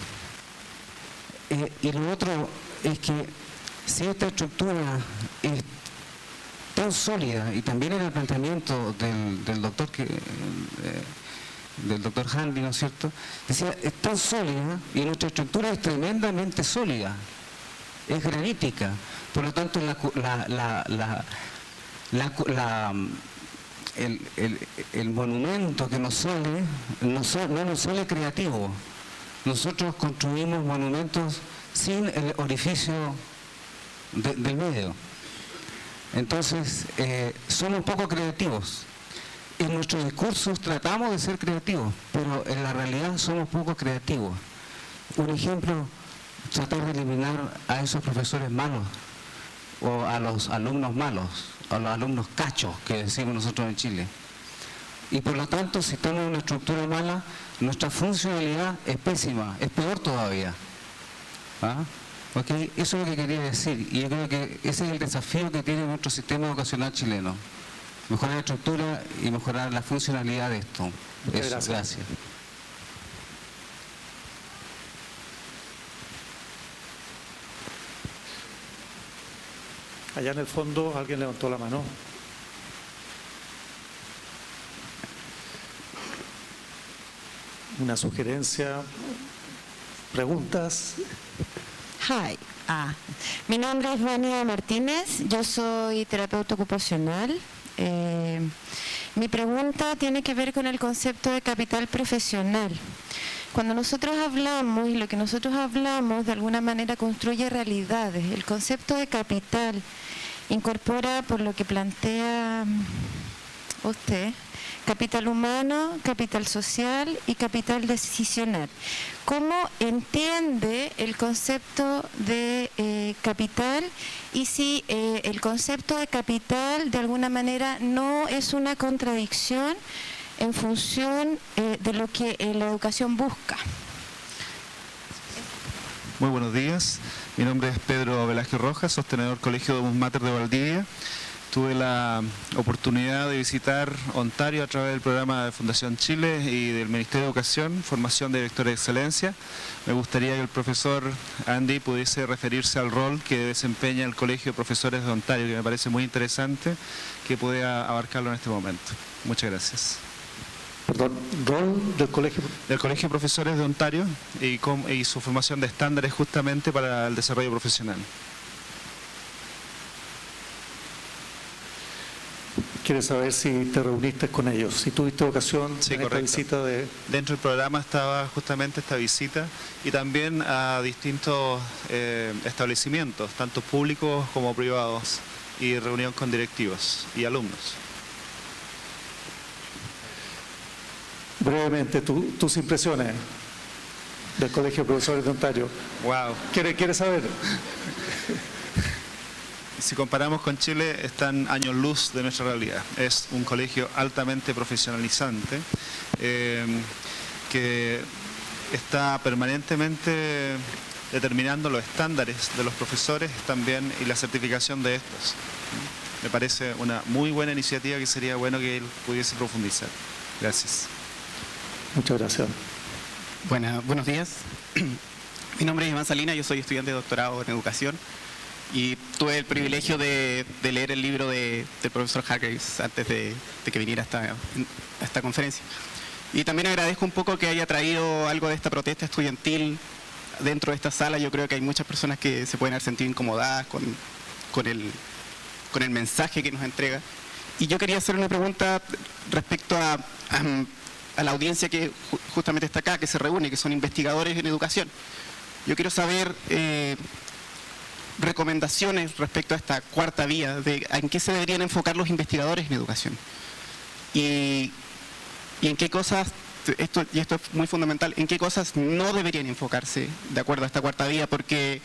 Y lo otro es que si esta estructura es tan sólida, y también era el planteamiento del doctor Hanley, ¿no es cierto? Decía, es tan sólida y nuestra estructura es tremendamente sólida, es granítica, por lo tanto la el monumento que nos sale no nos sale creativo. Nosotros construimos monumentos sin el orificio del medio. Entonces, somos poco creativos. En nuestros discursos tratamos de ser creativos, pero en la realidad somos poco creativos. Un ejemplo, tratar de eliminar a esos profesores malos, o a los alumnos malos, a los alumnos cachos, que decimos nosotros en Chile. Y por lo tanto, si tenemos una estructura mala, nuestra funcionalidad es pésima, es peor todavía. ¿Ah? Okay. Eso es lo que quería decir, y yo creo que ese es el desafío que tiene nuestro sistema educacional chileno. Mejorar la estructura y mejorar la funcionalidad de esto. Muchas gracias. Gracias. Allá en el fondo alguien levantó la mano. Una sugerencia, preguntas. Hi, mi nombre es Vania Martínez, yo soy terapeuta ocupacional. Mi pregunta tiene que ver con el concepto de capital profesional. Cuando nosotros hablamos, y lo que nosotros hablamos de alguna manera construye realidades, el concepto de capital incorpora, por lo que plantea usted, capital humano, capital social y capital decisional. ¿Cómo entiende el concepto de capital y si el concepto de capital de alguna manera no es una contradicción en función de lo que la educación busca? Muy buenos días, mi nombre es Pedro Velázquez Rojas, sostenedor Colegio Domus Mater de Valdivia. Tuve la oportunidad de visitar Ontario a través del programa de Fundación Chile y del Ministerio de Educación, formación de directores de excelencia. Me gustaría que el profesor Andy pudiese referirse al rol que desempeña el Colegio de Profesores de Ontario, que me parece muy interesante que pueda abarcarlo en este momento. Muchas gracias. Perdón, rol del colegio. Del Colegio de Profesores de Ontario y su formación de estándares justamente para el desarrollo profesional. ¿Quieres saber si te reuniste con ellos? Si tuviste ocasión Sí, en esta visita de... Dentro del programa estaba justamente esta visita y también a distintos establecimientos, tanto públicos como privados, y reunión con directivos y alumnos. Brevemente, tus impresiones del Colegio de Profesores de Ontario. Wow. ¿Quieres saber? Si comparamos con Chile, están años luz de nuestra realidad. Es un colegio altamente profesionalizante que está permanentemente determinando los estándares de los profesores también y la certificación de estos. Me parece una muy buena iniciativa que sería bueno que él pudiese profundizar. Gracias. Muchas gracias. Buenos días. Mi nombre es Iván Salinas, yo soy estudiante de doctorado en educación y tuve el privilegio de leer el libro del profesor Hargreaves antes de que viniera a esta conferencia. Y también agradezco un poco que haya traído algo de esta protesta estudiantil dentro de esta sala. Yo creo que hay muchas personas que se pueden haber sentido incomodadas con el mensaje que nos entrega. Y yo quería hacer una pregunta respecto a la audiencia que justamente está acá, que se reúne, que son investigadores en educación. Yo quiero saber recomendaciones respecto a esta cuarta vía, de en qué se deberían enfocar los investigadores en educación. Y en qué cosas, esto es muy fundamental, en qué cosas no deberían enfocarse de acuerdo a esta cuarta vía, porque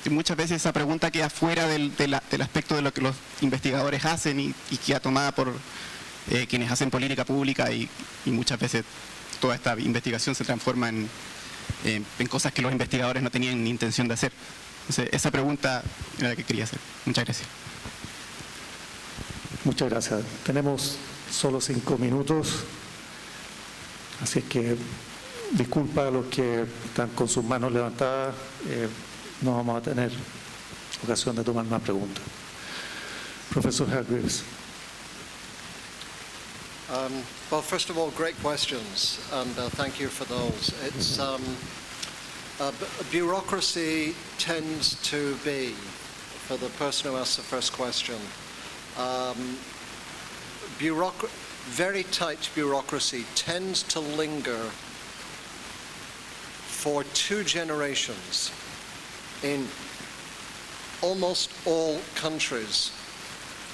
muchas veces esa pregunta queda fuera del aspecto de lo que los investigadores hacen y queda tomada por quienes hacen política pública y muchas veces toda esta investigación se transforma en cosas que los investigadores no tenían ni intención de hacer. Entonces, esa pregunta era la que quería hacer. Muchas gracias. Muchas gracias. Tenemos solo 5 minutos, así es que disculpa a los que están con sus manos levantadas, no vamos a tener ocasión de tomar más preguntas. Profesor Hargreaves. Well, first of all, great questions, and thank you for those. It's bureaucracy tends to be, for the person who asked the first question, very tight bureaucracy tends to linger for 2 generations in almost all countries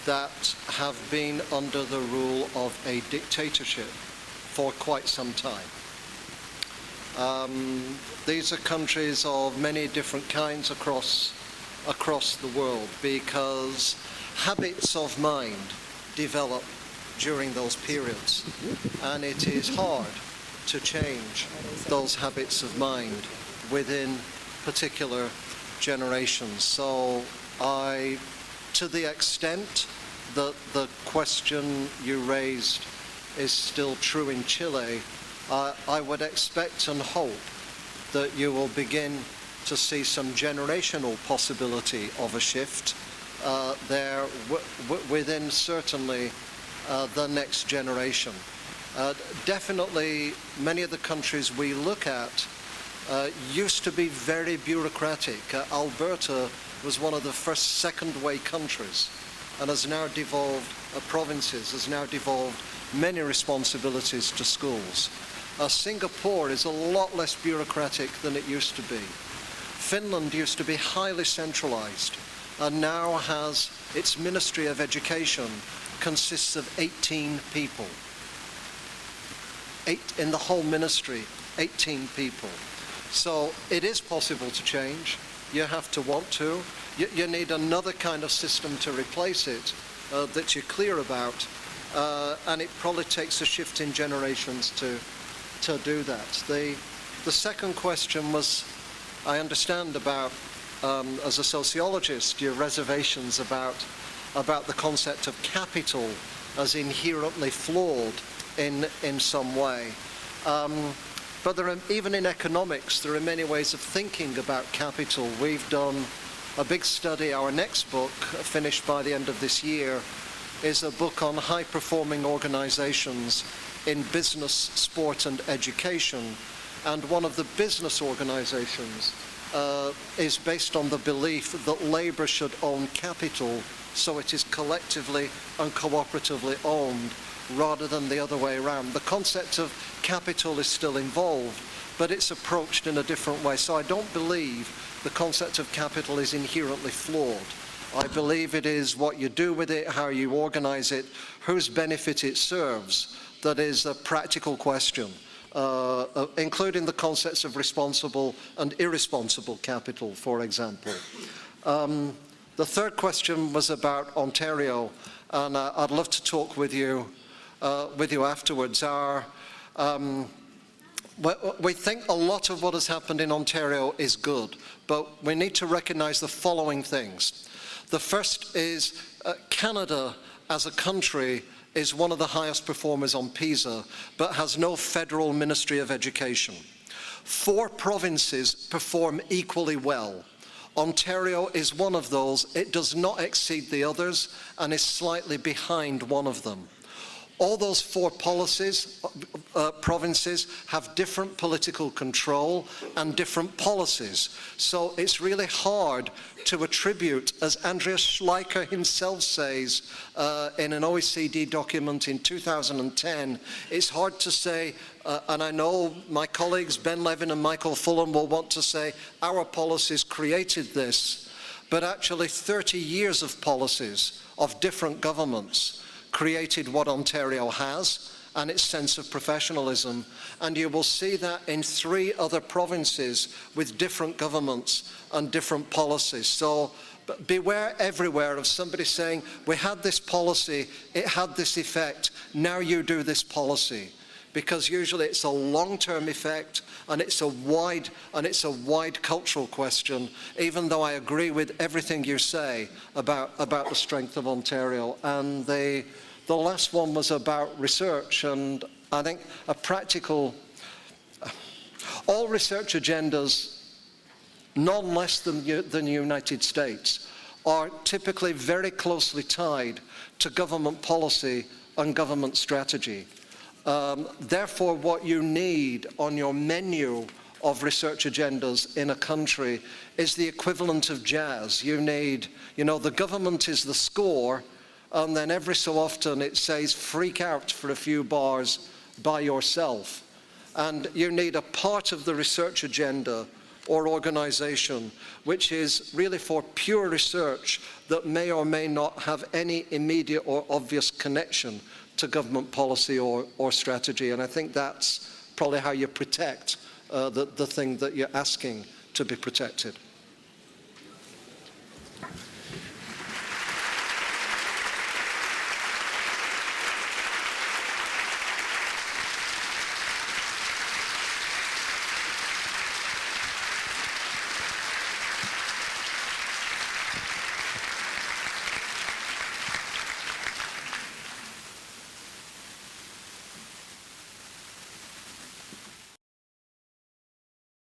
that have been under the rule of a dictatorship for quite some time. These are countries of many different kinds across the world, because habits of mind develop during those periods, and it is hard to change those habits of mind within particular generations. So to the extent that the question you raised is still true in Chile, I would expect and hope that you will begin to see some generational possibility of a shift there within certainly the next generation. Definitely many of the countries we look at used to be very bureaucratic. Alberta was one of the first second-way countries and has now devolved, provinces, has now devolved many responsibilities to schools. Singapore is a lot less bureaucratic than it used to be. Finland used to be highly centralized and now has its Ministry of Education consists of 18 people. 8 in the whole ministry, 18 people. So it is possible to change. You have to want to. You need another kind of system to replace it that you're clear about, and it probably takes a shift in generations to do that. The second question was, I understand about, as a sociologist, your reservations about the concept of capital as inherently flawed in some way. But even in economics, there are many ways of thinking about capital. We've done a big study. Our next book, finished by the end of this year, is a book on high-performing organizations in business, sport, and education. And one of the business organizations is based on the belief that labor should own capital, so it is collectively and cooperatively owned, rather than the other way around. The concept of capital is still involved, but it's approached in a different way. So I don't believe the concept of capital is inherently flawed. I believe it is what you do with it, how you organize it, whose benefit it serves, that is a practical question, including the concepts of responsible and irresponsible capital, for example. The third question was about Ontario, and I'd love to talk with you afterwards. We think a lot of what has happened in Ontario is good, but we need to recognize the following things. The first is Canada as a country is one of the highest performers on PISA, but has no federal Ministry of Education. 4 provinces perform equally well. Ontario is one of those. It does not exceed the others and is slightly behind one of them. All those 4 provinces have different political control and different policies. So it's really hard to attribute, as Andreas Schleicher himself says in an OECD document in 2010, it's hard to say, and I know my colleagues Ben Levin and Michael Fulham will want to say, our policies created this, but actually 30 years of policies of different governments created what Ontario has and its sense of professionalism. And you will see that in 3 other provinces with different governments and different policies. So beware everywhere of somebody saying, we had this policy, it had this effect, now you do this policy. Because usually it's a long-term effect and it's a wide cultural question, even though I agree with everything you say about the strength of Ontario. And the last one was about research, and I think all research agendas, none less than the United States, are typically very closely tied to government policy and government strategy. Therefore, what you need on your menu of research agendas in a country is the equivalent of jazz. You need, the government is the score, and then every so often it says freak out for a few bars by yourself. And you need a part of the research agenda or organization which is really for pure research that may or may not have any immediate or obvious connection to government policy or strategy. And I think that's probably how you protect the thing that you're asking to be protected.